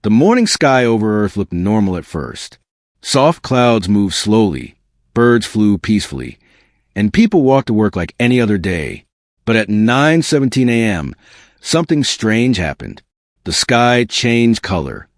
The morning sky over Earth looked normal at first. Soft clouds moved slowly, birds flew peacefully, and people walked to work like any other day. But at 9:17 a.m., something strange happened. The sky changed color,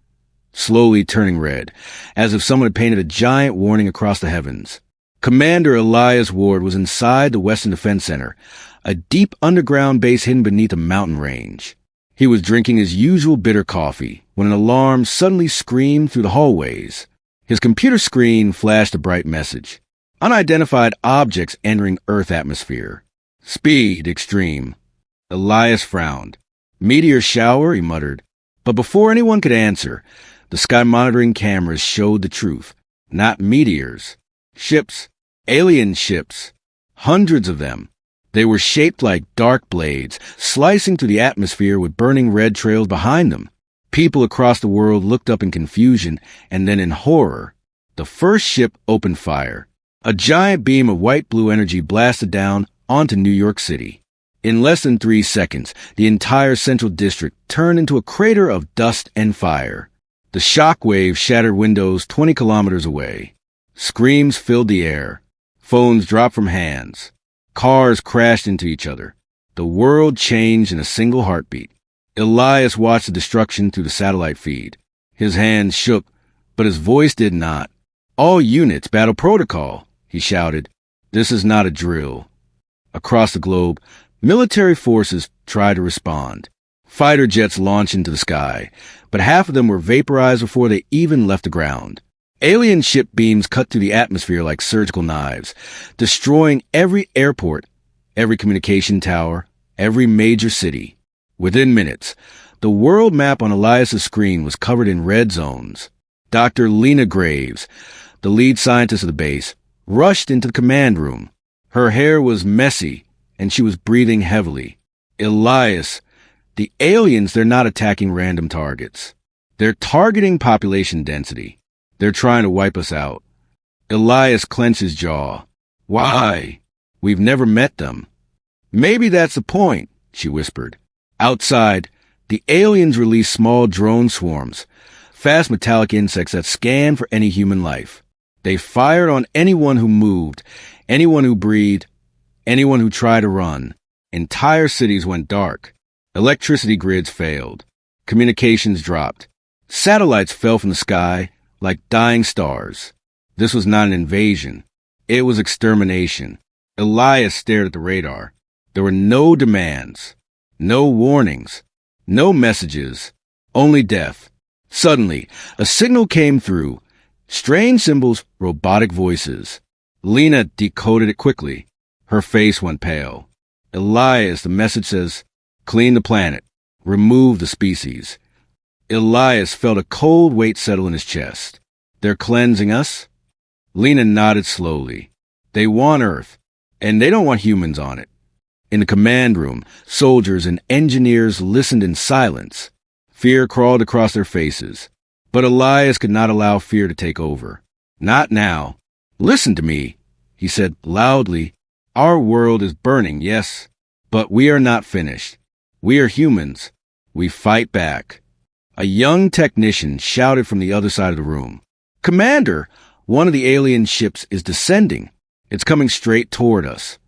slowly turning red, as if someone had painted a giant warning across the heavens. Commander Elias Ward was inside the Western Defense Center, a deep underground base hidden beneath a mountain range. He was drinking his usual bitter coffee when an alarm suddenly screamed through the hallways. His computer screen flashed a bright message. Unidentified objects entering Earth atmosphere. Speed extreme. Elias frowned. Meteor shower, he muttered. But before anyone could answer, the sky monitoring cameras showed the truth. Not meteors. Ships. Alien ships. Hundreds of them. They were shaped like dark blades, slicing through the atmosphere with burning red trails behind them. People across the world looked up in confusion and then in horror. The first ship opened fire. A giant beam of white-blue energy blasted down onto New York City. In less than 3 seconds, the entire central district turned into a crater of dust and fire. The shock wave shattered windows 20 kilometers away. Screams filled the air. Phones dropped from hands. Cars crashed into each other. The world changed in a single heartbeat. Elias watched the destruction through the satellite feed. His hands shook, but his voice did not. "All units, battle protocol," he shouted. "This is not a drill." Across the globe, military forces tried to respond. Fighter jets launched into the sky, but half of them were vaporized before they even left the ground. Alien ship beams cut through the atmosphere like surgical knives, destroying every airport, every communication tower, every major city. Within minutes, the world map on Elias's screen was covered in red zones. Dr. Lena Graves, the lead scientist of the base, rushed into the command room. Her hair was messy, and she was breathing heavily. "Elias, the aliens, they're not attacking random targets. They're targeting population density. They're trying to wipe us out." Elias clenched his jaw. "Why? We've never met them." "Maybe that's the point," she whispered. Outside, the aliens released small drone swarms, fast metallic insects that scanned for any human life. They fired on anyone who moved, anyone who breathed, anyone who tried to run. Entire cities went dark. Electricity grids failed. Communications dropped. Satellites fell from the sky like dying stars. This was not an invasion. It was extermination. Elias stared at the radar. There were no demands, no warnings, no messages, only death. Suddenly, a signal came through. Strange symbols, robotic voices. Lena decoded it quickly. Her face went pale. "Elias, the message says, clean the planet. Remove the species." Elias felt a cold weight settle in his chest. "They're cleansing us?" Lena nodded slowly. "They want Earth, and they don't want humans on it." In the command room, soldiers and engineers listened in silence. Fear crawled across their faces. But Elias could not allow fear to take over. "Not now. Listen to me," he said loudly. "Our world is burning, yes, but we are not finished. We are humans. We fight back." A young technician shouted from the other side of the room. "Commander, one of the alien ships is descending. It's coming straight toward us."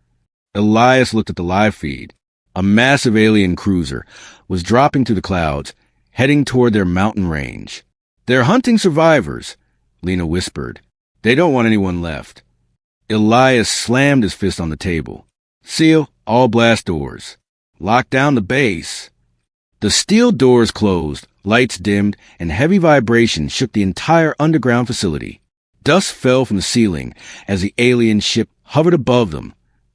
Elias looked at the live feed. A massive alien cruiser was dropping through the clouds, heading toward their mountain range. "They're hunting survivors," Lena whispered. "They don't want anyone left." Elias slammed his fist on the table. "Seal all blast doors. Lock down the base." The steel doors closed, lights dimmed, and heavy vibration shook the entire underground facility. Dust fell from the ceiling as the alien ship hovered above them,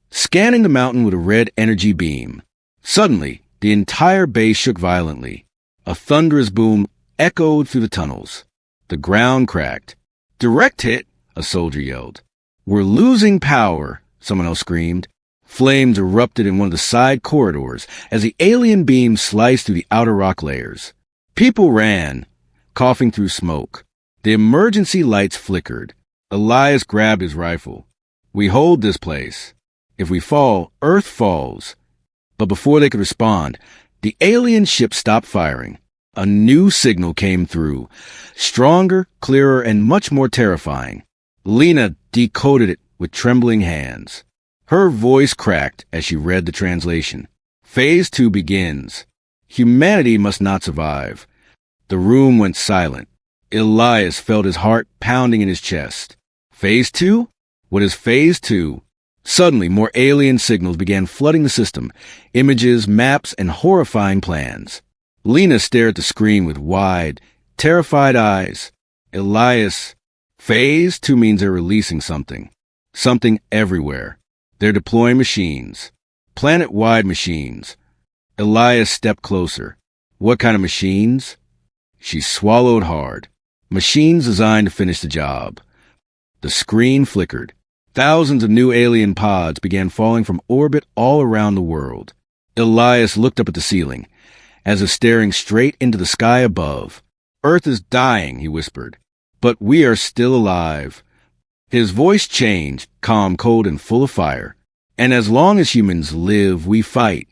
scanning the mountain with a red energy beam. Suddenly, the entire base shook violently. A thunderous boom echoed through the tunnels. The ground cracked. "Direct hit," a soldier yelled. "We're losing power," someone else screamed. Flames erupted in one of the side corridors as the alien beam sliced through the outer rock layers. People ran, coughing through smoke. The emergency lights flickered. Elias grabbed his rifle. "We hold this place. If we fall, Earth falls." But before they could respond, the alien ship stopped firing. A new signal came through, stronger, clearer, and much more terrifying. Lena decoded it with trembling hands. Her voice cracked as she read the translation. Phase 2 begins. Humanity must not survive. The room went silent. Elias felt his heart pounding in his chest. Phase 2? What is Phase 2? Suddenly, more alien signals began flooding the system. Images, maps, and horrifying plans. Lena stared at the screen with wide, terrified eyes. Elias, Phase 2 means they're releasing something. Something everywhere. They're deploying machines. Planet-wide machines. Elias stepped closer. What kind of machines? She swallowed hard. Machines designed to finish the job. The screen flickered. Thousands of new alien pods began falling from orbit all around the world. Elias looked up at the ceiling, as if staring straight into the sky above. Earth is dying, he whispered. But we are still alive. His voice changed, calm, cold, and full of fire. And as long as humans live, we fight.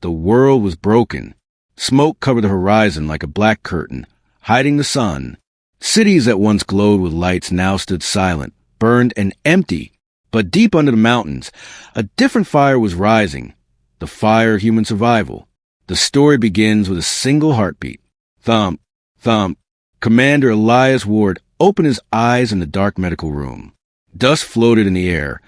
The world was broken. Smoke covered the horizon like a black curtain, hiding the sun. Cities that once glowed with lights now stood silent, burned and empty. But deep under the mountains, a different fire was rising. The fire of human survival. The story begins with a single heartbeat. Thump, thump. Commander Elias Ward opened his eyes in the dark medical room. Dust floated in the air,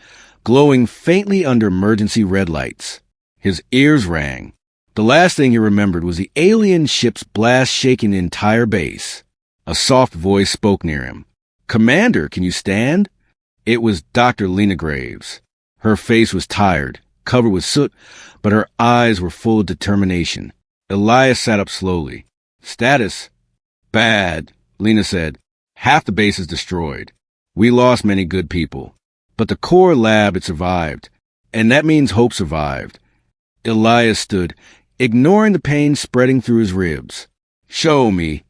glowing faintly under emergency red lights. His ears rang. The last thing he remembered was the alien ship's blast shaking the entire base. A soft voice spoke near him. Commander, can you stand? It was Dr. Lena Graves. Her face was tired, covered with soot, but her eyes were full of determination. Elias sat up slowly. Status? Bad, Lena said. Half the base is destroyed. We lost many good people. But the core lab had survived, and that means hope survived. Elias stood, ignoring the pain spreading through his ribs. Show me.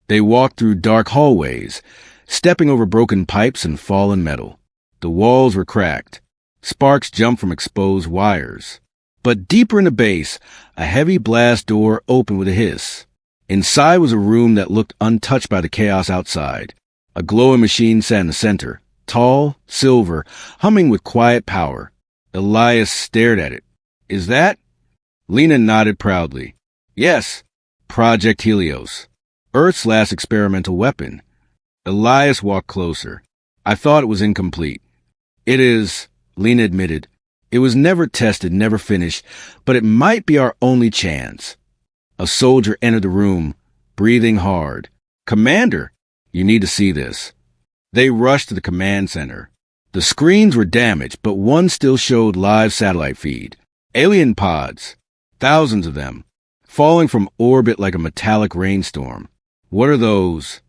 They walked through dark hallways, stepping over broken pipes and fallen metal. The walls were cracked. Sparks jumped from exposed wires. But deeper in the base, a heavy blast door opened with a hiss. Inside was a room that looked untouched by the chaos outside. A glowing machine sat in the center, tall, silver, humming with quiet power. Elias stared at it. Is that? Lena nodded proudly. Yes, Project Helios. Earth's last experimental weapon. Elias walked closer. I thought it was incomplete. It is, Lena admitted. It was never tested, never finished, but it might be our only chance. A soldier entered the room, breathing hard. Commander, you need to see this. They rushed to the command center. The screens were damaged, but one still showed live satellite feed. Alien pods, thousands of them, falling from orbit like a metallic rainstorm. What are those?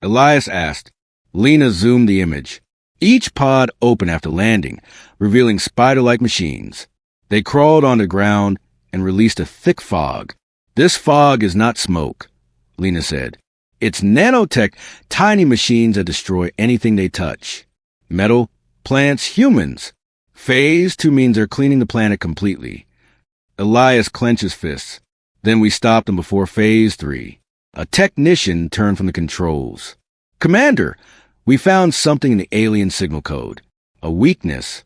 Elias asked. Lena zoomed the image. Each pod opened after landing, revealing spider-like machines. They crawled on the ground and released a thick fog. This fog is not smoke, Lena said. It's nanotech, tiny machines that destroy anything they touch. Metal, plants, humans. Phase 2 means they're cleaning the planet completely. Elias clenched his fists. Then we stopped them before Phase 3. A technician turned from the controls. Commander, we found something in the alien signal code. A weakness.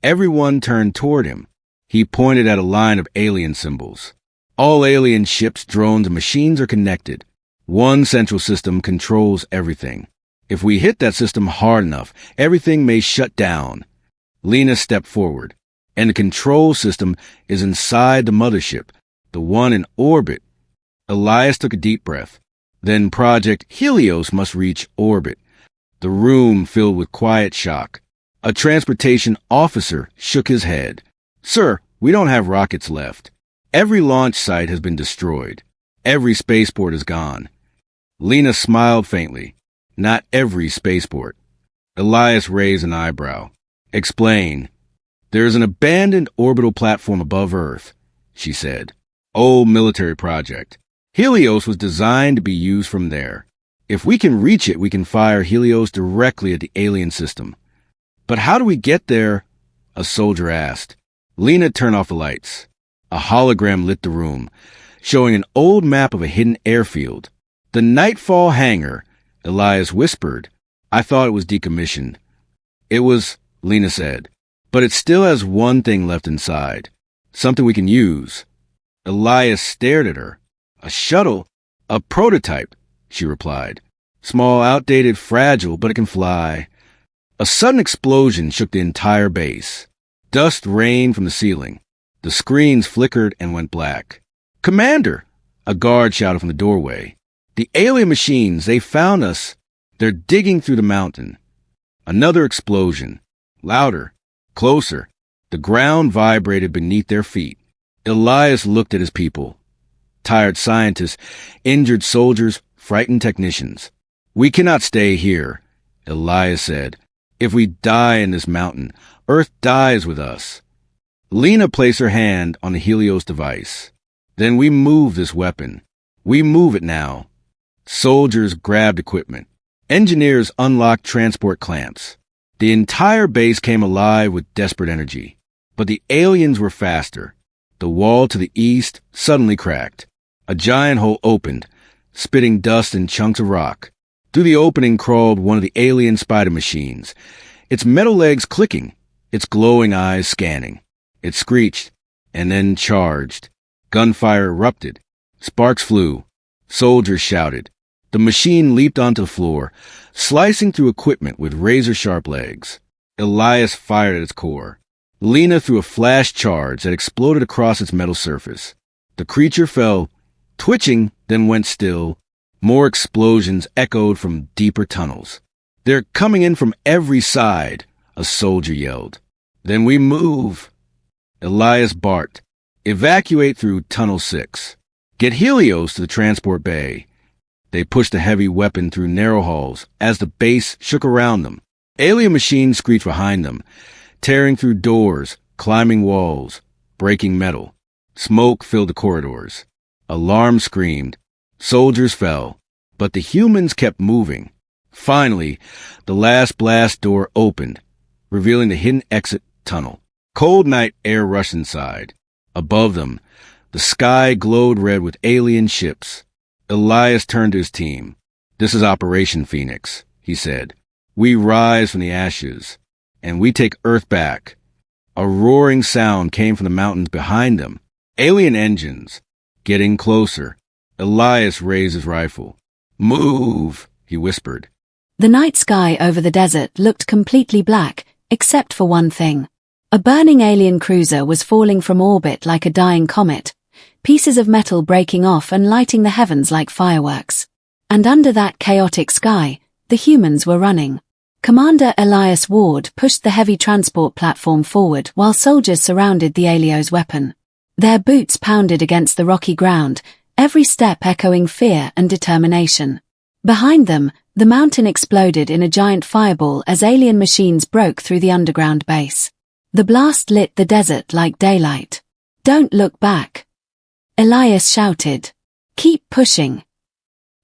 Everyone turned toward him. He pointed at a line of alien symbols. All alien ships, drones, and machines are connected. One central system controls everything. If we hit that system hard enough, everything may shut down. Lena stepped forward. And the control system is inside the mothership, the one in orbit. Elias took a deep breath. Then Project Helios must reach orbit. The room filled with quiet shock. A transportation officer shook his head. Sir, we don't have rockets left. Every launch site has been destroyed. Every spaceport is gone. Lena smiled faintly. Not every spaceport. Elias raised an eyebrow. Explain. There is an abandoned orbital platform above Earth, she said. Old military project. Helios was designed to be used from there. If we can reach it, we can fire Helios directly at the alien system. But how do we get there? A soldier asked. Lena turned off the lights. A hologram lit the room, showing an old map of a hidden airfield. "The Nightfall hangar," Elias whispered. "I thought it was decommissioned." "It was," Lena said. "But it still has one thing left inside. Something we can use." Elias stared at her. "A shuttle? A prototype," she replied. "Small, outdated, fragile, but it can fly." A sudden explosion shook the entire base. Dust rained from the ceiling. The screens flickered and went black. "Commander!" a guard shouted from the doorway. "The alien machines, they found us. They're digging through the mountain." Another explosion. Louder. Closer. The ground vibrated beneath their feet. Elias looked at his people. Tired scientists, injured soldiers, frightened technicians. "We cannot stay here," Elias said. "If we die in this mountain, Earth dies with us." Lena placed her hand on the Helios device. "Then we move this weapon. We move it now." Soldiers grabbed equipment. Engineers unlocked transport clamps. The entire base came alive with desperate energy. But the aliens were faster. The wall to the east suddenly cracked. A giant hole opened, spitting dust and chunks of rock. Through the opening crawled one of the alien spider machines, its metal legs clicking, its glowing eyes scanning. It screeched, and then charged. Gunfire erupted. Sparks flew. Soldiers shouted. The machine leaped onto the floor, slicing through equipment with razor-sharp legs. Elias fired at its core. Lena threw a flash charge that exploded across its metal surface. The creature fell, twitching, then went still. More explosions echoed from deeper tunnels. "They're coming in from every side," a soldier yelled. "Then we move." Elias barked. "Evacuate through Tunnel 6. Get Helios to the transport bay." They pushed the heavy weapon through narrow halls as the base shook around them. Alien machines screeched behind them, tearing through doors, climbing walls, breaking metal. Smoke filled the corridors. Alarms screamed. Soldiers fell. But the humans kept moving. Finally, the last blast door opened, revealing the hidden exit tunnel. Cold night air rushed inside. Above them, the sky glowed red with alien ships. Elias turned to his team. "This is Operation Phoenix," he said. "We rise from the ashes, and we take Earth back." A roaring sound came from the mountains behind them. Alien engines. Getting closer. Elias raised his rifle. "Move," he whispered. The night sky over the desert looked completely black, except for one thing. A burning alien cruiser was falling from orbit like a dying comet, pieces of metal breaking off and lighting the heavens like fireworks. And under that chaotic sky, the humans were running. Commander Elias Ward pushed the heavy transport platform forward while soldiers surrounded the Helios weapon. Their boots pounded against the rocky ground, every step echoing fear and determination. Behind them, the mountain exploded in a giant fireball as alien machines broke through the underground base. The blast lit the desert like daylight. "Don't look back," Elias shouted. "Keep pushing."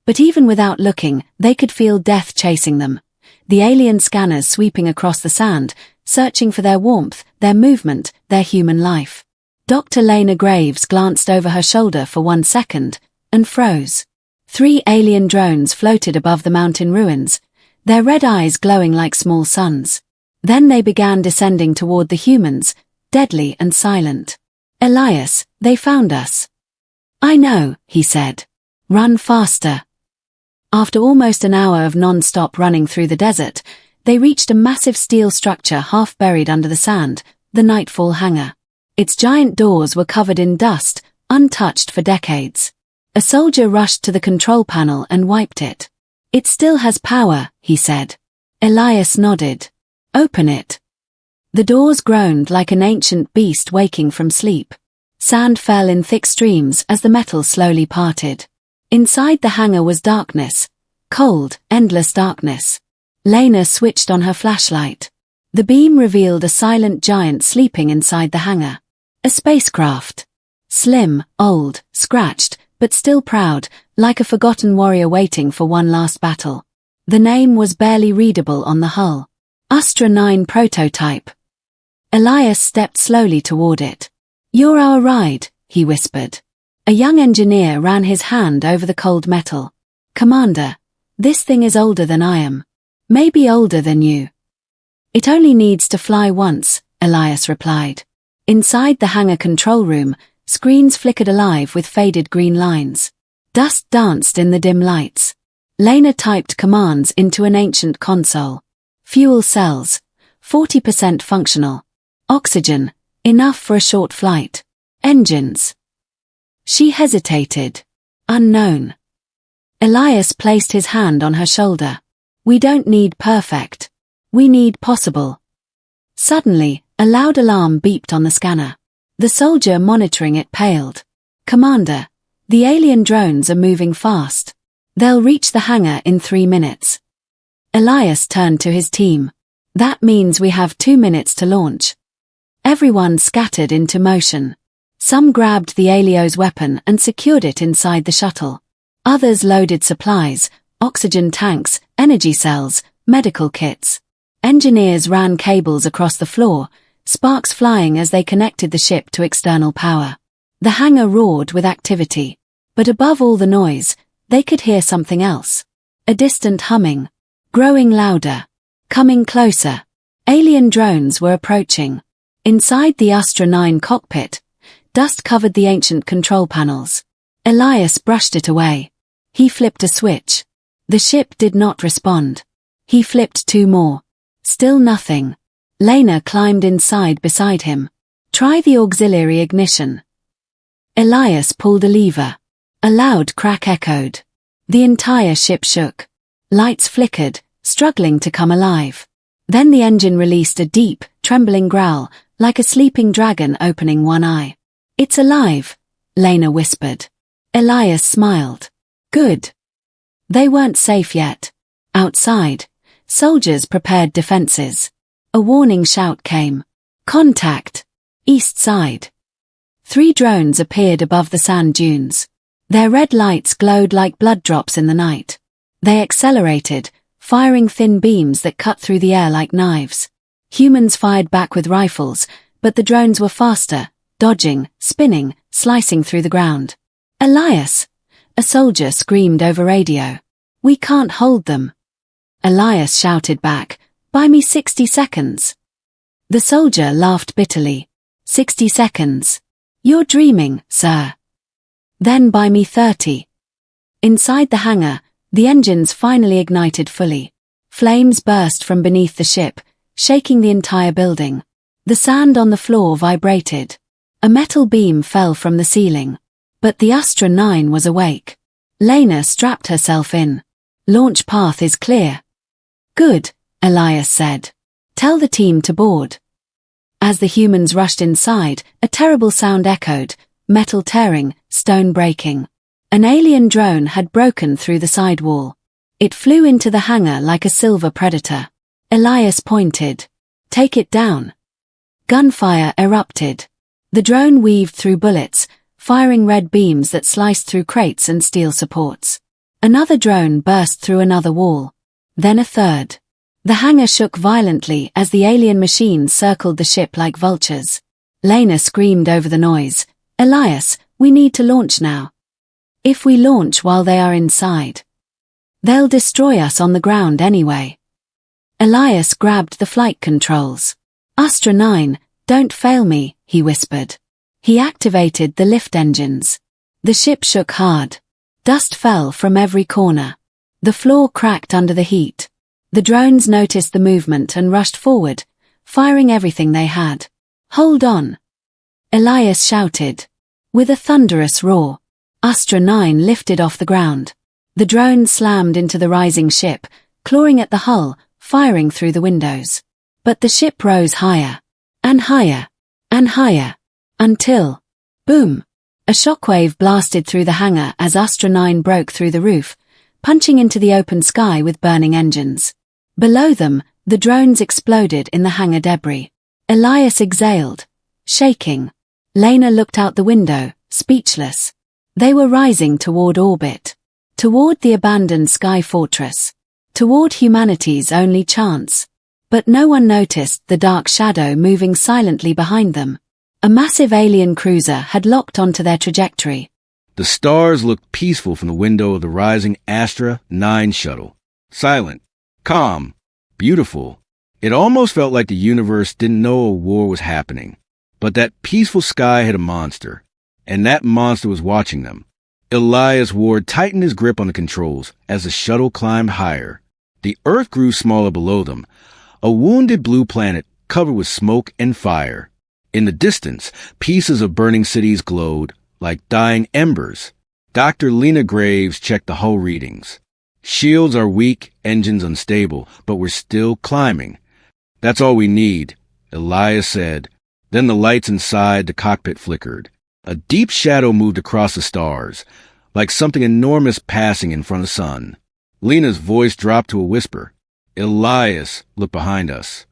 But even without looking, they could feel death chasing them. The alien scanners sweeping across the sand, searching for their warmth, their movement, their human life. Dr. Lena Graves glanced over her shoulder for 1 second, and froze. 3 alien drones floated above the mountain ruins, their red eyes glowing like small suns. Then they began descending toward the humans, deadly and silent. "Elias, they found us." "I know," he said. "Run faster." After almost an hour of non-stop running through the desert, they reached a massive steel structure half buried under the sand, the Nightfall hangar. Its giant doors were covered in dust, untouched for decades. A soldier rushed to the control panel and wiped it. "It still has power," he said. Elias nodded. "Open it." The doors groaned like an ancient beast waking from sleep. Sand fell in thick streams as the metal slowly parted. Inside the hangar was darkness. Cold, endless darkness. Lena switched on her flashlight. The beam revealed a silent giant sleeping inside the hangar. A spacecraft. Slim, old, scratched, but still proud, like a forgotten warrior waiting for one last battle. The name was barely readable on the hull. Astra 9 prototype. Elias stepped slowly toward it. "You're our ride," he whispered. A young engineer ran his hand over the cold metal. "Commander, this thing is older than I am. Maybe older than you." "It only needs to fly once," Elias replied. Inside the hangar control room, screens flickered alive with faded green lines. Dust danced in the dim lights. Lena typed commands into an ancient console. Fuel cells, 40% functional. Oxygen, enough for a short flight. Engines. She hesitated. Unknown. Elias placed his hand on her shoulder. "We don't need perfect. We need possible." Suddenly, a loud alarm beeped on the scanner. The soldier monitoring it paled. "Commander, the alien drones are moving fast. They'll reach the hangar in 3 minutes." Elias turned to his team. "That means we have 2 minutes to launch." Everyone scattered into motion. Some grabbed the Alio's weapon and secured it inside the shuttle. Others loaded supplies, oxygen tanks, energy cells, medical kits. Engineers ran cables across the floor, sparks flying as they connected the ship to external power. The hangar roared with activity. But above all the noise, they could hear something else. A distant humming. Growing louder. Coming closer. Alien drones were approaching. Inside the Astra 9 cockpit, dust covered the ancient control panels. Elias brushed it away. He flipped a switch. The ship did not respond. He flipped 2 more. Still nothing. Lena climbed inside beside him. "Try the auxiliary ignition." Elias pulled a lever. A loud crack echoed. The entire ship shook. Lights flickered, struggling to come alive. Then the engine released a deep, trembling growl, like a sleeping dragon opening one eye. "It's alive," Lena whispered. Elias smiled. "Good." They weren't safe yet. Outside, soldiers prepared defenses. A warning shout came. "Contact! East side." 3 drones appeared above the sand dunes. Their red lights glowed like blood drops in the night. They accelerated, firing thin beams that cut through the air like knives. Humans fired back with rifles, but the drones were faster, dodging, spinning, slicing through the ground. "Elias!" A soldier screamed over radio. "We can't hold them." Elias shouted back, "Buy me 60 seconds." The soldier laughed bitterly. 60 seconds. "You're dreaming, sir." "Then buy me 30. Inside the hangar, the engines finally ignited fully. Flames burst from beneath the ship, shaking the entire building. The sand on the floor vibrated. A metal beam fell from the ceiling. But the Astra 9 was awake. Lena strapped herself in. "Launch path is clear." "Good," Elias said. "Tell the team to board." As the humans rushed inside, a terrible sound echoed, metal tearing, stone breaking. An alien drone had broken through the side wall. It flew into the hangar like a silver predator. Elias pointed. "Take it down." Gunfire erupted. The drone weaved through bullets, firing red beams that sliced through crates and steel supports. Another drone burst through another wall. Then a third. The hangar shook violently as the alien machines circled the ship like vultures. Lena screamed over the noise. "Elias, we need to launch now. If we launch while they are inside, they'll destroy us on the ground anyway." Elias grabbed the flight controls. "Astra 9, don't fail me," he whispered. He activated the lift engines. The ship shook hard. Dust fell from every corner. The floor cracked under the heat. The drones noticed the movement and rushed forward, firing everything they had. "Hold on!" Elias shouted. With a thunderous roar, Astra 9 lifted off the ground. The drone slammed into the rising ship, clawing at the hull, firing through the windows. But the ship rose higher, and higher, and higher, until, boom! A shockwave blasted through the hangar as Astra 9 broke through the roof, punching into the open sky with burning engines. Below them, the drones exploded in the hangar debris. Elias exhaled, shaking. Lena looked out the window, speechless. They were rising toward orbit. Toward the abandoned sky fortress. Toward humanity's only chance. But no one noticed the dark shadow moving silently behind them. A massive alien cruiser had locked onto their trajectory. The stars looked peaceful from the window of the rising Astra 9 shuttle. Silent, calm, beautiful. It almost felt like the universe didn't know a war was happening. But that peaceful sky had a monster, and that monster was watching them. Elias Ward tightened his grip on the controls as the shuttle climbed higher. The Earth grew smaller below them, a wounded blue planet covered with smoke and fire. In the distance, pieces of burning cities glowed like dying embers. Dr. Lena Graves checked the hull readings. Shields are weak, engines unstable, but we're still climbing. That's all we need, Elias said. Then the lights inside the cockpit flickered. A deep shadow moved across the stars, like something enormous passing in front of the sun. Lena's voice dropped to a whisper. Elias, look behind us.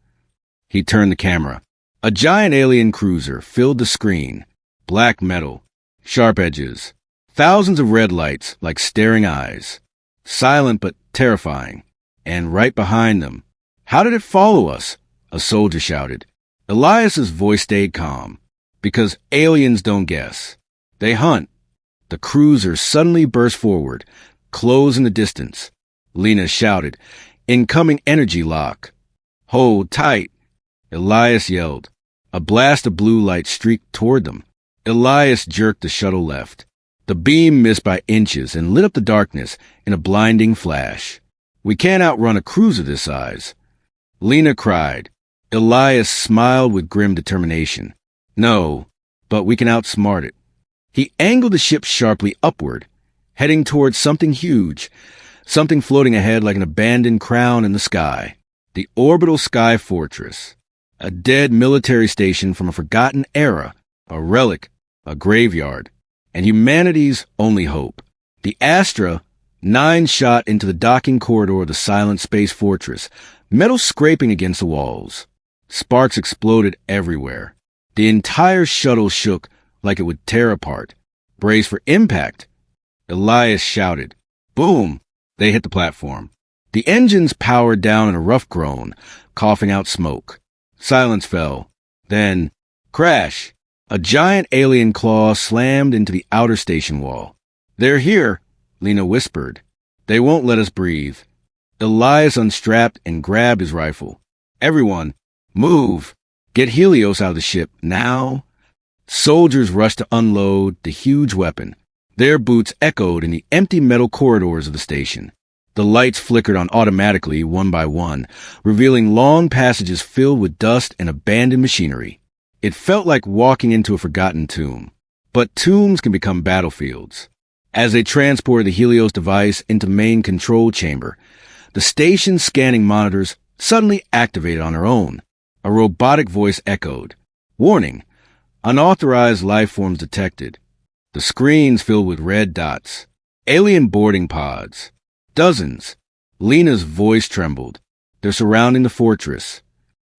He turned the camera. A giant alien cruiser filled the screen. Black metal, sharp edges, thousands of red lights like staring eyes. Silent but terrifying. And right behind them. How did it follow us? A soldier shouted. Elias's voice stayed calm. Because aliens don't guess. They hunt. The cruiser suddenly burst forward, close in the distance. Lena shouted, Incoming energy lock. Hold tight. Elias yelled. A blast of blue light streaked toward them. Elias jerked the shuttle left. The beam missed by inches and lit up the darkness in a blinding flash. We can't outrun a cruiser this size. Lena cried. Elias smiled with grim determination. No, but we can outsmart it. He angled the ship sharply upward, heading towards something huge, something floating ahead like an abandoned crown in the sky. The orbital sky fortress. A dead military station from a forgotten era, a relic, a graveyard, and humanity's only hope. The Astra 9 shot into the docking corridor of the silent space fortress, metal scraping against the walls. Sparks exploded everywhere. The entire shuttle shook like it would tear apart. Brace for impact. Elias shouted. Boom! They hit the platform. The engines powered down in a rough groan, coughing out smoke. Silence fell. Then, crash! A giant alien claw slammed into the outer station wall. They're here, Lena whispered. They won't let us breathe. Elias unstrapped and grabbed his rifle. Everyone, move! Get Helios out of the ship, now! Soldiers rushed to unload the huge weapon. Their boots echoed in the empty metal corridors of the station. The lights flickered on automatically, one by one, revealing long passages filled with dust and abandoned machinery. It felt like walking into a forgotten tomb. But tombs can become battlefields. As they transported the Helios device into the main control chamber, the station's scanning monitors suddenly activated on their own. A robotic voice echoed. Warning! Unauthorized life forms detected. The screens filled with red dots. Alien boarding pods. Dozens. Lena's voice trembled. They're surrounding the fortress.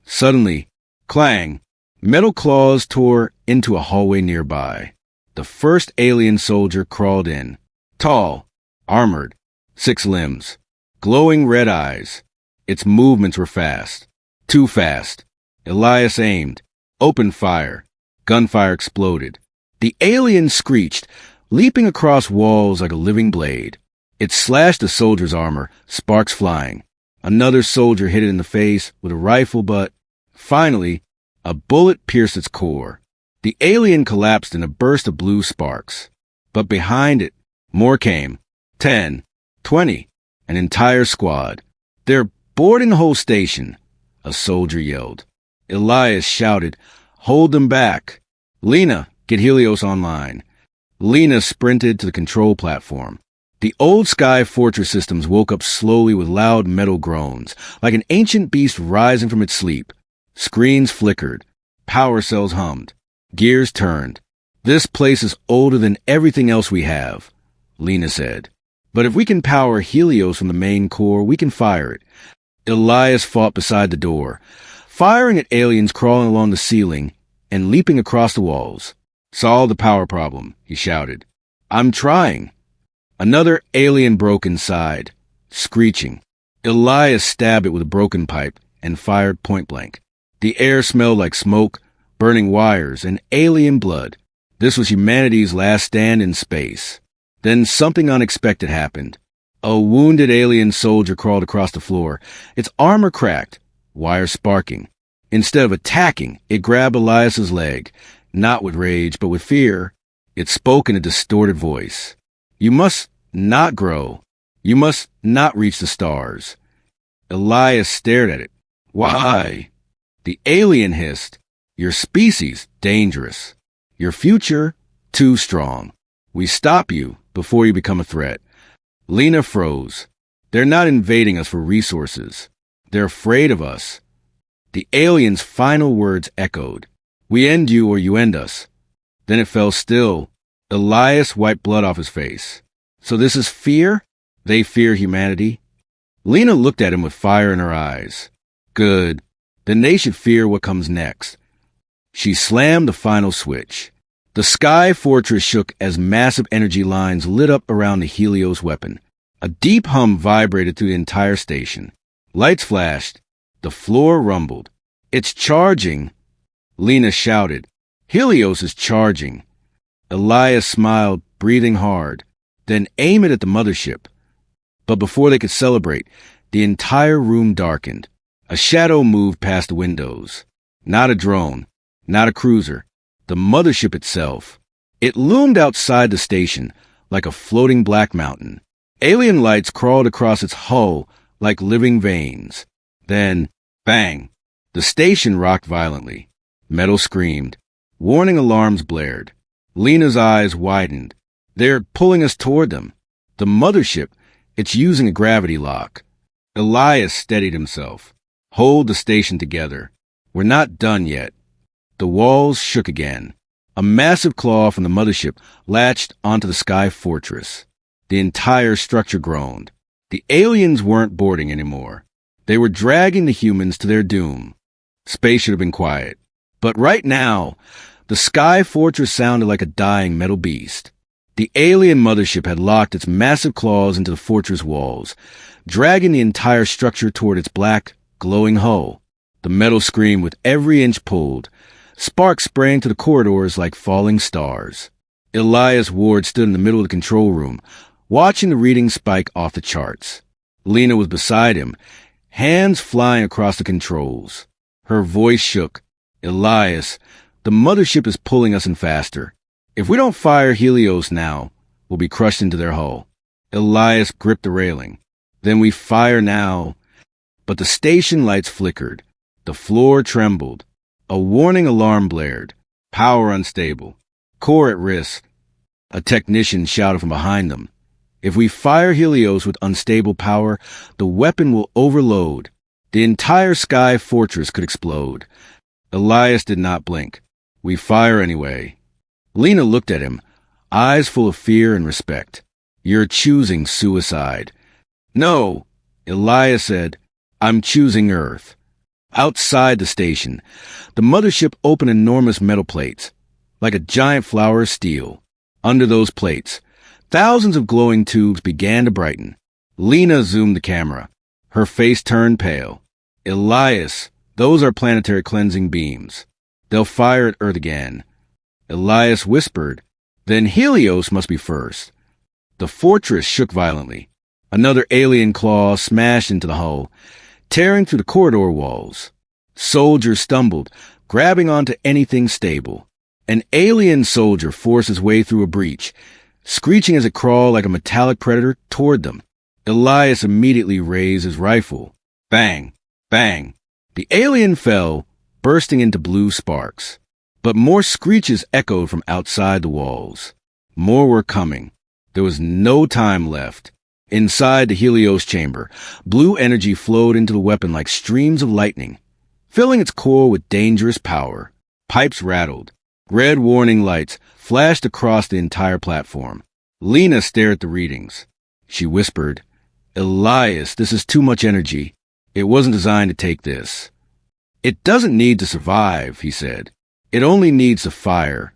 Suddenly, clang! Metal claws tore into a hallway nearby. The first alien soldier crawled in. Tall, armored, 6 limbs, glowing red eyes. Its movements were fast. Too fast. Elias aimed. Opened fire. Gunfire exploded. The alien screeched, leaping across walls like a living blade. It slashed the soldier's armor, sparks flying. Another soldier hit it in the face with a rifle, but finally, a bullet pierced its core. The alien collapsed in a burst of blue sparks. But behind it, more came. 10, 20, an entire squad. They're boarding the whole station, a soldier yelled. Elias shouted, Hold them back. Lena, get Helios online. Lena sprinted to the control platform. The old sky fortress systems woke up slowly with loud metal groans, like an ancient beast rising from its sleep. Screens flickered. Power cells hummed. Gears turned. This place is older than everything else we have, Lena said. But if we can power Helios from the main core, we can fire it. Elias fought beside the door, firing at aliens crawling along the ceiling and leaping across the walls. Solve the power problem, he shouted. I'm trying. Another alien broke inside, screeching. Elias stabbed it with a broken pipe and fired point blank. The air smelled like smoke, burning wires, and alien blood. This was humanity's last stand in space. Then something unexpected happened. A wounded alien soldier crawled across the floor, its armor cracked, wires sparking. Instead of attacking, it grabbed Elias's leg, not with rage, but with fear. It spoke in a distorted voice. You must not grow. You must not reach the stars. Elias stared at it. Why? The alien hissed. Your species, dangerous. Your future, too strong. We stop you before you become a threat. Lena froze. They're not invading us for resources. They're afraid of us. The alien's final words echoed. We end you or you end us. Then it fell still. Elias wiped blood off his face. So this is fear? They fear humanity? Lena looked at him with fire in her eyes. Good. Then they should fear what comes next. She slammed the final switch. The sky fortress shook as massive energy lines lit up around the Helios weapon. A deep hum vibrated through the entire station. Lights flashed. The floor rumbled. It's charging. Lena shouted. Helios is charging. Elias smiled, breathing hard. Then aim it at the mothership. But before they could celebrate, the entire room darkened. A shadow moved past the windows. Not a drone, not a cruiser. The mothership itself. It loomed outside the station like a floating black mountain. Alien lights crawled across its hull like living veins. Then, bang! The station rocked violently. Metal screamed. Warning alarms blared. Lena's eyes widened. They're pulling us toward them. The mothership, it's using a gravity lock. Elias steadied himself. Hold the station together. We're not done yet. The walls shook again. A massive claw from the mothership latched onto the sky fortress. The entire structure groaned. The aliens weren't boarding anymore. They were dragging the humans to their doom. Space should have been quiet. But right now, the sky fortress sounded like a dying metal beast. The alien mothership had locked its massive claws into the fortress walls, dragging the entire structure toward its black, glowing hull. The metal screamed with every inch pulled. Sparks sprang to the corridors like falling stars. Elias Ward stood in the middle of the control room, watching the readings spike off the charts. Lena was beside him, hands flying across the controls. Her voice shook. Elias, the mothership is pulling us in faster. If we don't fire Helios now, we'll be crushed into their hull. Elias gripped the railing. Then we fire now. But the station lights flickered. The floor trembled. A warning alarm blared. Power unstable. Core at risk. A technician shouted from behind them. If we fire Helios with unstable power, the weapon will overload. The entire sky fortress could explode. Elias did not blink. We fire anyway. Lena looked at him, eyes full of fear and respect. You're choosing suicide. No, Elias said. I'm choosing Earth. Outside the station, the mothership opened enormous metal plates, like a giant flower of steel. Under those plates, thousands of glowing tubes began to brighten. Lena zoomed the camera. Her face turned pale. Elias, those are planetary cleansing beams. They'll fire at Earth again. Elias whispered, then Helios must be first. The fortress shook violently. Another alien claw smashed into the hull, tearing through the corridor walls. Soldiers stumbled, grabbing onto anything stable. An alien soldier forced his way through a breach, screeching as it crawled like a metallic predator toward them. Elias immediately raised his rifle. Bang! Bang! The alien fell, bursting into blue sparks. But more screeches echoed from outside the walls. More were coming. There was no time left. Inside the Helios chamber, blue energy flowed into the weapon like streams of lightning, filling its core with dangerous power. Pipes rattled. Red warning lights flashed across the entire platform. Lena stared at the readings. She whispered, Elias, this is too much energy. It wasn't designed to take this. It doesn't need to survive, he said. It only needs to fire.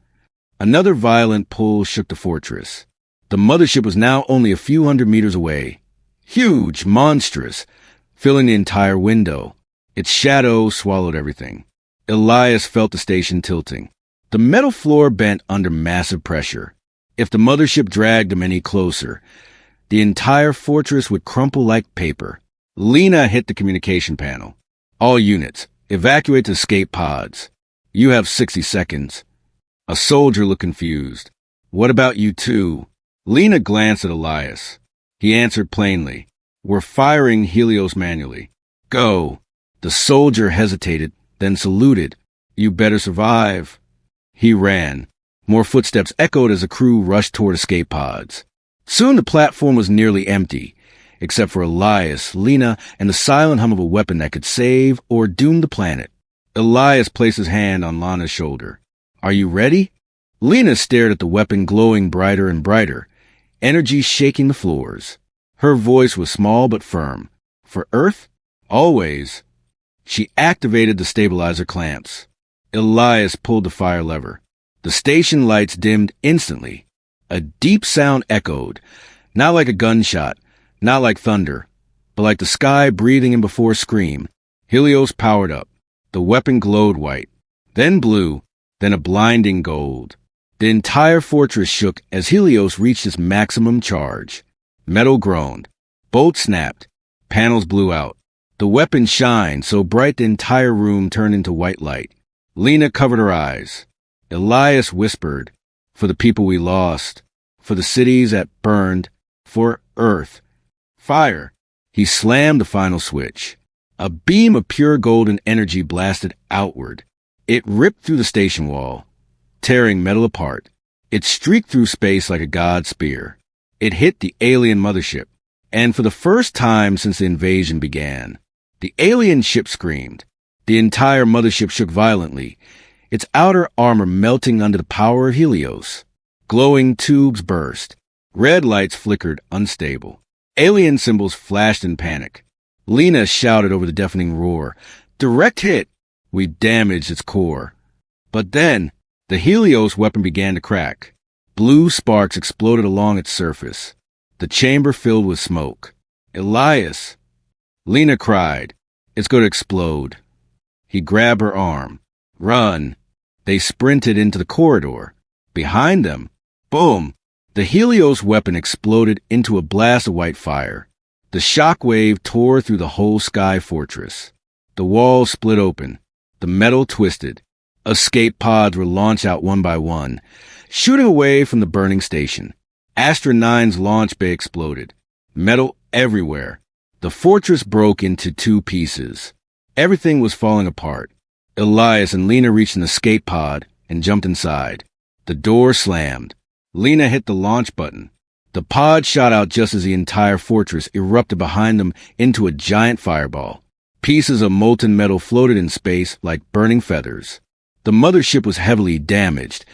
Another violent pull shook the fortress. The mothership was now only a few hundred meters away. Huge, monstrous, filling the entire window. Its shadow swallowed everything. Elias felt the station tilting. The metal floor bent under massive pressure. If the mothership dragged them any closer, the entire fortress would crumple like paper. Lena hit the communication panel. All units, evacuate to escape pods. You have 60 seconds. A soldier looked confused. What about you two? Lena glanced at Elias. He answered plainly. We're firing Helios manually. Go. The soldier hesitated, then saluted. You better survive. He ran. More footsteps echoed as the crew rushed toward escape pods. Soon the platform was nearly empty, except for Elias, Lena, and the silent hum of a weapon that could save or doom the planet. Elias placed his hand on Lana's shoulder. Are you ready? Lena stared at the weapon glowing brighter and brighter, energy shaking the floors. Her voice was small but firm. For Earth? Always. She activated the stabilizer clamps. Elias pulled the fire lever. The station lights dimmed instantly. A deep sound echoed, not like a gunshot, not like thunder, but like the sky breathing in before a scream. Helios powered up. The weapon glowed white, then blue, then a blinding gold. The entire fortress shook as Helios reached its maximum charge. Metal groaned. Bolts snapped. Panels blew out. The weapon shined so bright the entire room turned into white light. Lena covered her eyes. Elias whispered, for the people we lost, for the cities that burned, for Earth. Fire. He slammed the final switch. A beam of pure golden energy blasted outward. It ripped through the station wall, tearing metal apart. It streaked through space like a god's spear. It hit the alien mothership, and for the first time since the invasion began, the alien ship screamed. The entire mothership shook violently, its outer armor melting under the power of Helios. Glowing tubes burst. Red lights flickered unstable. Alien symbols flashed in panic. Lena shouted over the deafening roar. Direct hit! We damaged its core. But then, the Helios weapon began to crack. Blue sparks exploded along its surface. The chamber filled with smoke. Elias! Lena cried. It's going to explode. He grabbed her arm. Run! They sprinted into the corridor. Behind them, boom! The Helios weapon exploded into a blast of white fire. The shock wave tore through the whole sky fortress. The walls split open. The metal twisted. Escape pods were launched out one by one, shooting away from the burning station. Astra 9's launch bay exploded. Metal everywhere. The fortress broke into two pieces. Everything was falling apart. Elias and Lena reached an escape pod and jumped inside. The door slammed. Lena hit the launch button. The pod shot out just as the entire fortress erupted behind them into a giant fireball. Pieces of molten metal floated in space like burning feathers. The mothership was heavily damaged.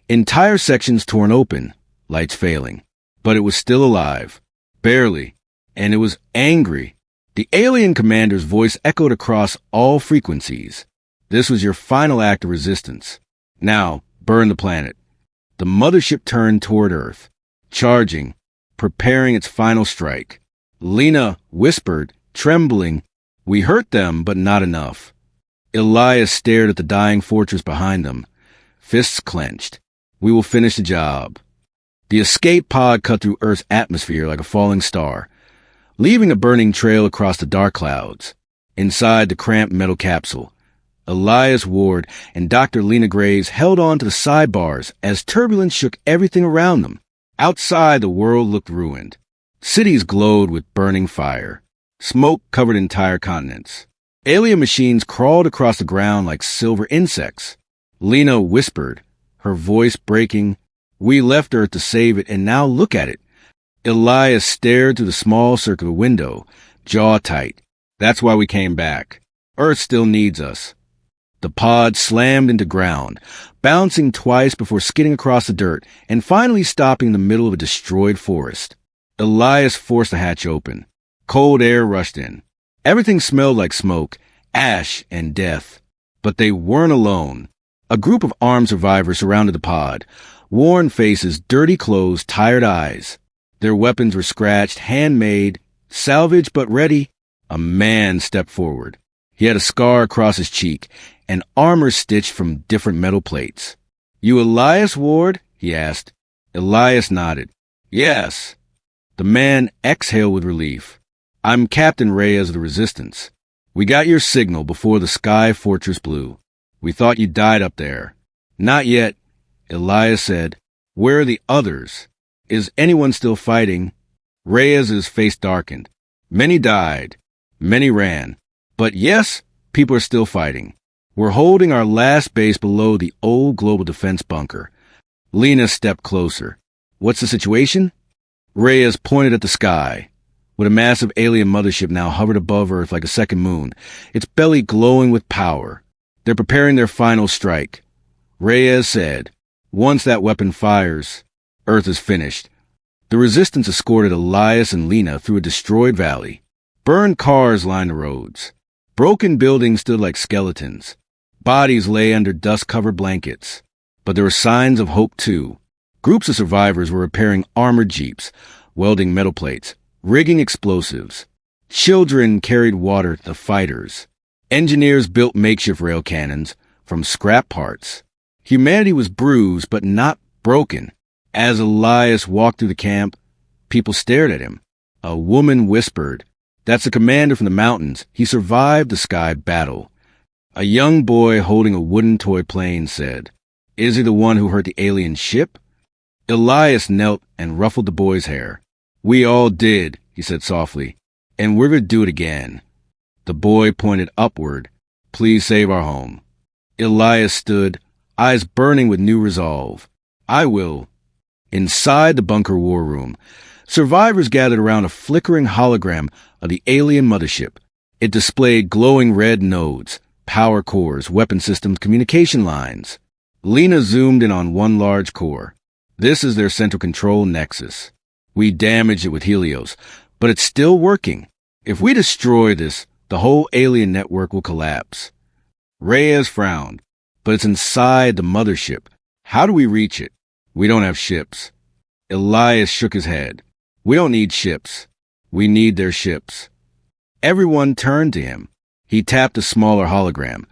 Entire sections torn open, lights failing. But it was still alive. Barely. And it was angry. The alien commander's voice echoed across all frequencies. This was your final act of resistance. Now, burn the planet. The mothership turned toward Earth, charging, preparing its final strike. Lena whispered, trembling, We hurt them, but not enough. Elias stared at the dying fortress behind them, fists clenched. We will finish the job. The escape pod cut through Earth's atmosphere like a falling star, leaving a burning trail across the dark clouds. Inside the cramped metal capsule, Elias Ward and Dr. Lena Graves held on to the sidebars as turbulence shook everything around them. Outside, the world looked ruined. Cities glowed with burning fire. Smoke covered entire continents. Alien machines crawled across the ground like silver insects. Lena whispered, her voice breaking, We left Earth to save it, and now look at it. Elias stared through the small circular window, jaw tight. That's why we came back. Earth still needs us. The pod slammed into ground, bouncing twice before skidding across the dirt and finally stopping in the middle of a destroyed forest. Elias forced the hatch open. Cold air rushed in. Everything smelled like smoke, ash, and death. But they weren't alone. A group of armed survivors surrounded the pod, worn faces, dirty clothes, tired eyes. Their weapons were scratched, handmade, salvaged but ready. A man stepped forward. He had a scar across his cheek, and armor stitched from different metal plates. You Elias Ward? He asked. Elias nodded. Yes. The man exhaled with relief. I'm Captain Reyes of the Resistance. We got your signal before the Sky Fortress blew. We thought you died up there. Not yet, Elias said. Where are the others? Is anyone still fighting? Reyes's face darkened. Many died. Many ran. But yes, people are still fighting. We're holding our last base below the old global defense bunker. Lena stepped closer. What's the situation? Reyes pointed at the sky. With a massive alien mothership now hovered above Earth like a second moon, its belly glowing with power. They're preparing their final strike. Reyes said, once that weapon fires, Earth is finished. The Resistance escorted Elias and Lena through a destroyed valley. Burned cars lined the roads. Broken buildings stood like skeletons. Bodies lay under dust-covered blankets. But there were signs of hope, too. Groups of survivors were repairing armored jeeps, welding metal plates, rigging explosives. Children carried water to the fighters. Engineers built makeshift rail cannons from scrap parts. Humanity was bruised, but not broken. As Elias walked through the camp, people stared at him. A woman whispered, "That's the commander from the mountains. He survived the sky battle." A young boy holding a wooden toy plane said, "Is he the one who hurt the alien ship?" Elias knelt and ruffled the boy's hair. "We all did," he said softly, "and we're going to do it again." The boy pointed upward. "Please save our home." Elias stood, eyes burning with new resolve. "I will." Inside the bunker war room, survivors gathered around a flickering hologram of the alien mothership. It displayed glowing red nodes, power cores, weapon systems, communication lines. Lena zoomed in on one large core. This is their central control nexus. We damaged it with Helios, but it's still working. If we destroy this, the whole alien network will collapse. Reyes frowned. But it's inside the mothership. How do we reach it? We don't have ships. Elias shook his head. We don't need ships. We need their ships. Everyone turned to him. He tapped a smaller hologram.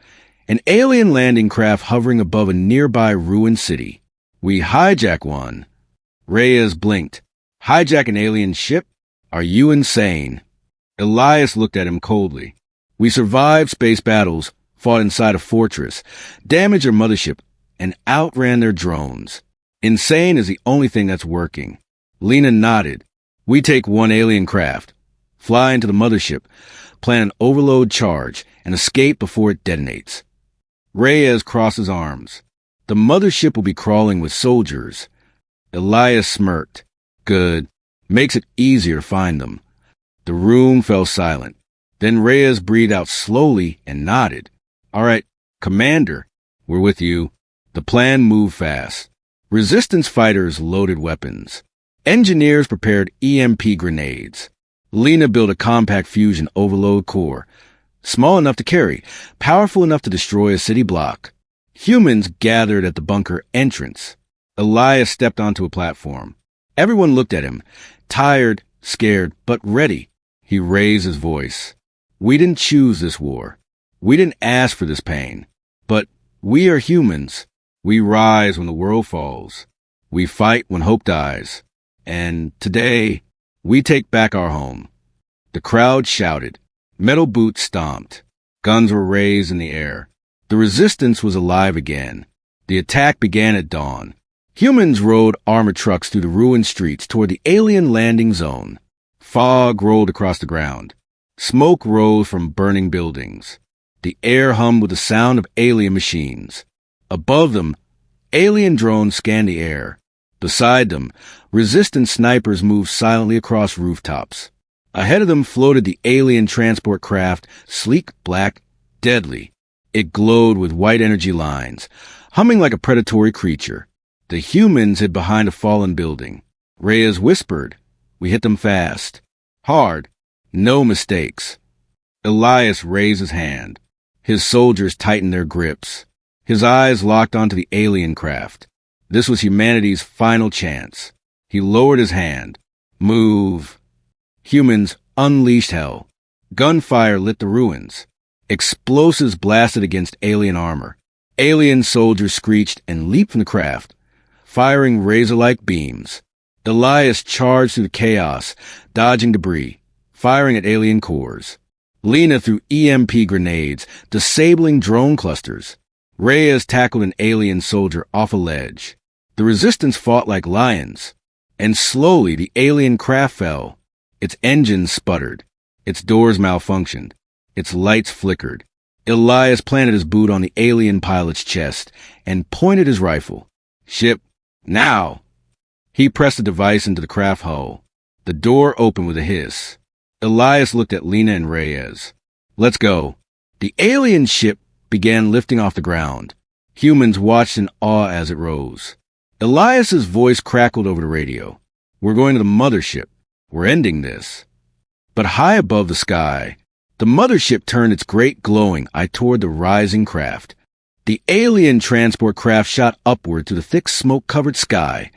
An alien landing craft hovering above a nearby ruined city. We hijack one. Reyes blinked. Hijack an alien ship? Are you insane? Elias looked at him coldly. We survived space battles, fought inside a fortress, damaged their mothership, and outran their drones. Insane is the only thing that's working. Lena nodded. We take one alien craft, fly into the mothership, plan an overload charge, and escape before it detonates. Reyes crossed his arms. The mothership will be crawling with soldiers. Elias smirked. Good. Makes it easier to find them. The room fell silent. Then Reyes breathed out slowly and nodded. All right, Commander, we're with you. The plan moved fast. Resistance fighters loaded weapons. Engineers prepared EMP grenades. Lena built a compact fusion overload core, small enough to carry, powerful enough to destroy a city block. Humans gathered at the bunker entrance. Elias stepped onto a platform. Everyone looked at him, tired, scared, but ready. He raised his voice. We didn't choose this war. We didn't ask for this pain. But we are humans. We rise when the world falls. We fight when hope dies. And today, we take back our home. The crowd shouted. Metal boots stomped. Guns were raised in the air. The resistance was alive again. The attack began at dawn. Humans rode armored trucks through the ruined streets toward the alien landing zone. Fog rolled across the ground. Smoke rose from burning buildings. The air hummed with the sound of alien machines. Above them, alien drones scanned the air. Beside them, resistance snipers moved silently across rooftops. Ahead of them floated the alien transport craft, sleek, black, deadly. It glowed with white energy lines, humming like a predatory creature. The humans hid behind a fallen building. Reyes whispered, We hit them fast. Hard. No mistakes. Elias raised his hand. His soldiers tightened their grips. His eyes locked onto the alien craft. This was humanity's final chance. He lowered his hand. Move. Humans unleashed hell. Gunfire lit the ruins. Explosives blasted against alien armor. Alien soldiers screeched and leaped from the craft, firing razor-like beams. Elias charged through the chaos, dodging debris, firing at alien cores. Lena threw EMP grenades, disabling drone clusters. Reyes tackled an alien soldier off a ledge. The resistance fought like lions, and slowly the alien craft fell. Its engines sputtered. Its doors malfunctioned. Its lights flickered. Elias planted his boot on the alien pilot's chest and pointed his rifle. "Ship, now!" He pressed the device into the craft hull. The door opened with a hiss. Elias looked at Lena and Reyes. "Let's go." The alien ship began lifting off the ground. Humans watched in awe as it rose. Elias's voice crackled over the radio. "We're going to the mothership. We're ending this." But high above the sky, the mothership turned its great glowing eye toward the rising craft. The alien transport craft shot upward to the thick smoke-covered sky,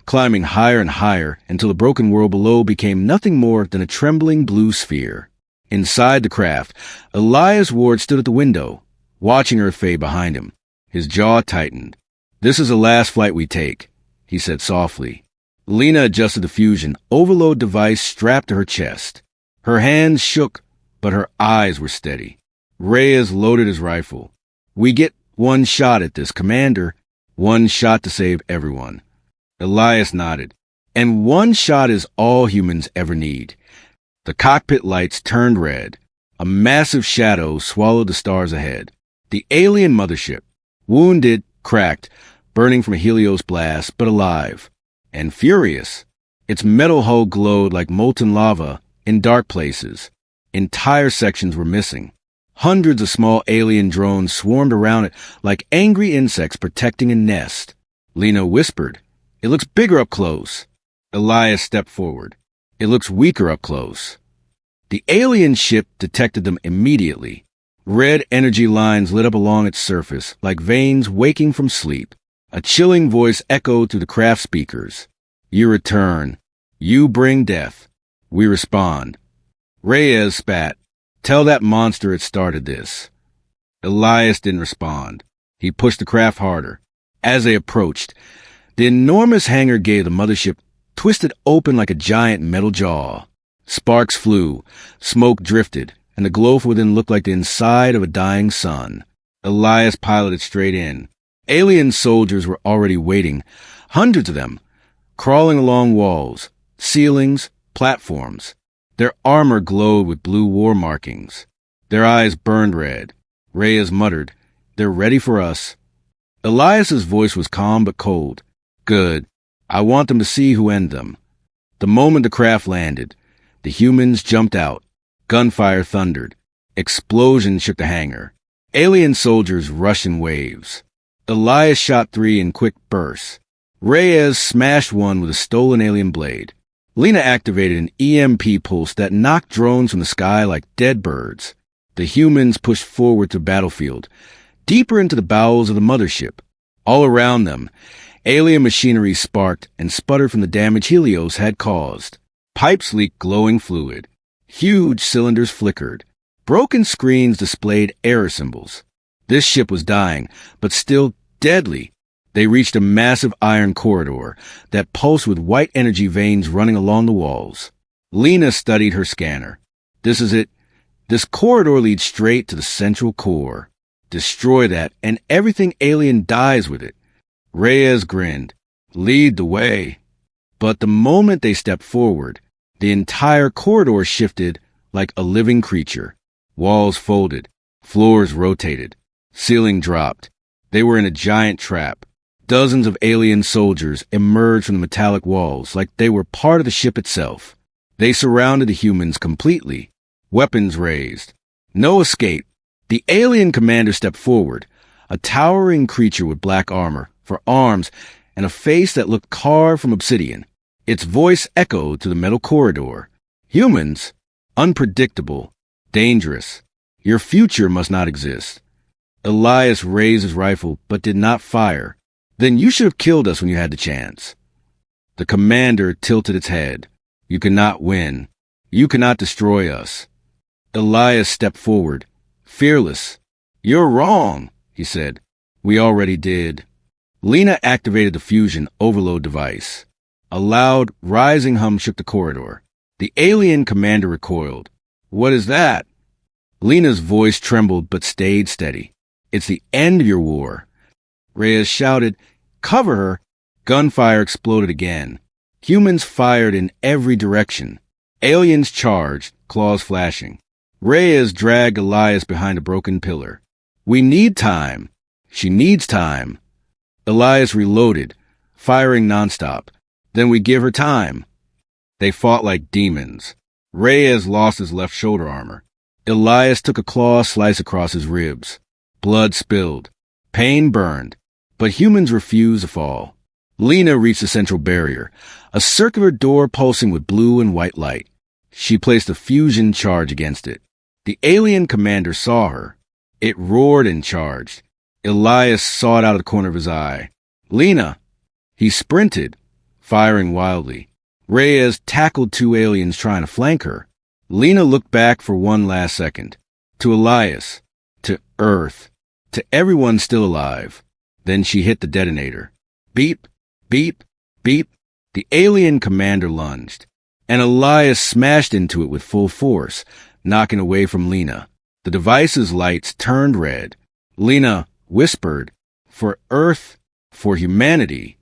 climbing higher and higher until the broken world below became nothing more than a trembling blue sphere. Inside the craft, Elias Ward stood at the window, watching Earth fade behind him. His jaw tightened. "This is the last flight we take," he said softly. Lena adjusted the fusion overload device strapped to her chest. Her hands shook, but her eyes were steady. Reyes loaded his rifle. "We get one shot at this, Commander. One shot to save everyone." Elias nodded. "And one shot is all humans ever need." The cockpit lights turned red. A massive shadow swallowed the stars ahead. The alien mothership, wounded, cracked, burning from a Helios blast, but alive. And furious. Its metal hull glowed like molten lava in dark places. Entire sections were missing. Hundreds of small alien drones swarmed around it like angry insects protecting a nest. Lena whispered, "It looks bigger up close." Elias stepped forward. "It looks weaker up close." The alien ship detected them immediately. Red energy lines lit up along its surface like veins waking from sleep. A chilling voice echoed through the craft speakers. "You return. You bring death. We respond." Reyes spat. "Tell that monster it started this." Elias didn't respond. He pushed the craft harder. As they approached, the enormous hangar gave the mothership twisted open like a giant metal jaw. Sparks flew, smoke drifted, and the glow from within looked like the inside of a dying sun. Elias piloted straight in. Alien soldiers were already waiting, hundreds of them, crawling along walls, ceilings, platforms. Their armor glowed with blue war markings. Their eyes burned red. Reyes muttered, "They're ready for us." Elias's voice was calm but cold. "Good. I want them to see who end them." The moment the craft landed, the humans jumped out. Gunfire thundered. Explosions shook the hangar. Alien soldiers rushed in waves. Elias shot 3 in quick bursts. Reyes smashed one with a stolen alien blade. Lena activated an EMP pulse that knocked drones from the sky like dead birds. The humans pushed forward to the battlefield, deeper into the bowels of the mothership. All around them, alien machinery sparked and sputtered from the damage Helios had caused. Pipes leaked glowing fluid. Huge cylinders flickered. Broken screens displayed error symbols. This ship was dying, but still deadly. They reached a massive iron corridor that pulsed with white energy veins running along the walls. Lena studied her scanner. "This is it. This corridor leads straight to the central core. Destroy that, and everything alien dies with it." Reyes grinned. "Lead the way." But the moment they stepped forward, the entire corridor shifted like a living creature. Walls folded. Floors rotated. Ceiling dropped. They were in a giant trap. Dozens of alien soldiers emerged from the metallic walls like they were part of the ship itself. They surrounded the humans completely, weapons raised. No escape. The alien commander stepped forward, a towering creature with black armor for arms and a face that looked carved from obsidian. Its voice echoed through the metal corridor. "Humans? Unpredictable. Dangerous. Your future must not exist." Elias raised his rifle but did not fire. "Then you should have killed us when you had the chance." The commander tilted its head. "You cannot win. You cannot destroy us." Elias stepped forward, fearless. "You're wrong," he said. We already did. Lena activated the fusion overload device. A loud, rising hum shook the corridor. The alien commander recoiled. What is that? Lena's voice trembled but stayed steady. It's the end of your war. Reyes shouted, Cover her! Gunfire exploded again. Humans fired in every direction. Aliens charged, claws flashing. Reyes dragged Elias behind a broken pillar. We need time. She needs time. Elias reloaded, firing nonstop. Then we give her time. They fought like demons. Reyes lost his left shoulder armor. Elias took a claw slice across his ribs. Blood spilled. Pain burned. But humans refused to fall. Lena reached the central barrier, a circular door pulsing with blue and white light. She placed a fusion charge against it. The alien commander saw her. It roared and charged. Elias saw it out of the corner of his eye. Lena! He sprinted, firing wildly. Reyes tackled two aliens trying to flank her. Lena looked back for one last second. To Elias. To Earth. To everyone still alive. Then she hit the detonator. Beep, beep, beep. The alien commander lunged, and Elias smashed into it with full force, knocking away from Lena. The device's lights turned red. Lena whispered, For Earth, for humanity.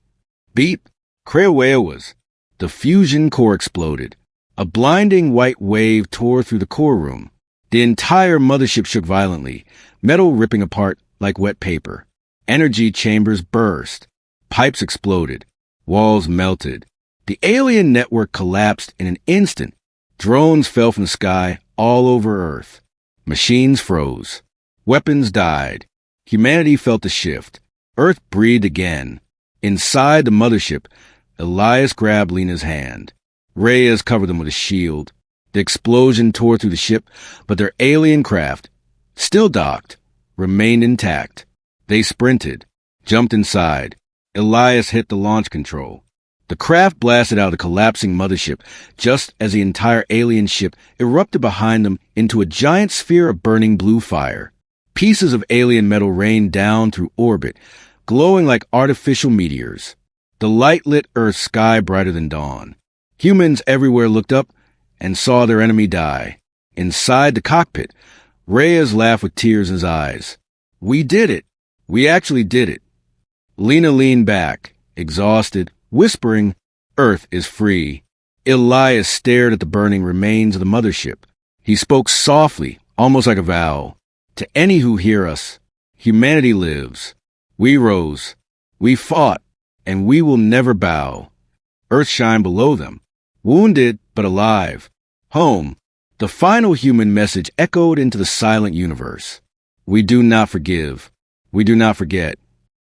Beep, Creuewas. The fusion core exploded. A blinding white wave tore through the core room. The entire mothership shook violently, metal ripping apart like wet paper. Energy chambers burst. Pipes exploded. Walls melted. The alien network collapsed in an instant. Drones fell from the sky all over Earth. Machines froze. Weapons died. Humanity felt the shift. Earth breathed again. Inside the mothership, Elias grabbed Lena's hand. Reyes covered them with a shield. The explosion tore through the ship, but their alien craft, still docked, remained intact. They sprinted, jumped inside. Elias hit the launch control. The craft blasted out of the collapsing mothership just as the entire alien ship erupted behind them into a giant sphere of burning blue fire. Pieces of alien metal rained down through orbit, glowing like artificial meteors. The light lit Earth's sky brighter than dawn. Humans everywhere looked up and saw their enemy die. Inside the cockpit, Reyes laughed with tears in his eyes. We did it. We actually did it. Lena leaned back, exhausted, whispering, Earth is free. Elias stared at the burning remains of the mothership. He spoke softly, almost like a vow. To any who hear us, humanity lives. We rose. We fought, and we will never bow. Earth shined below them, wounded but alive. Home. The final human message echoed into the silent universe. We do not forgive. We do not forget.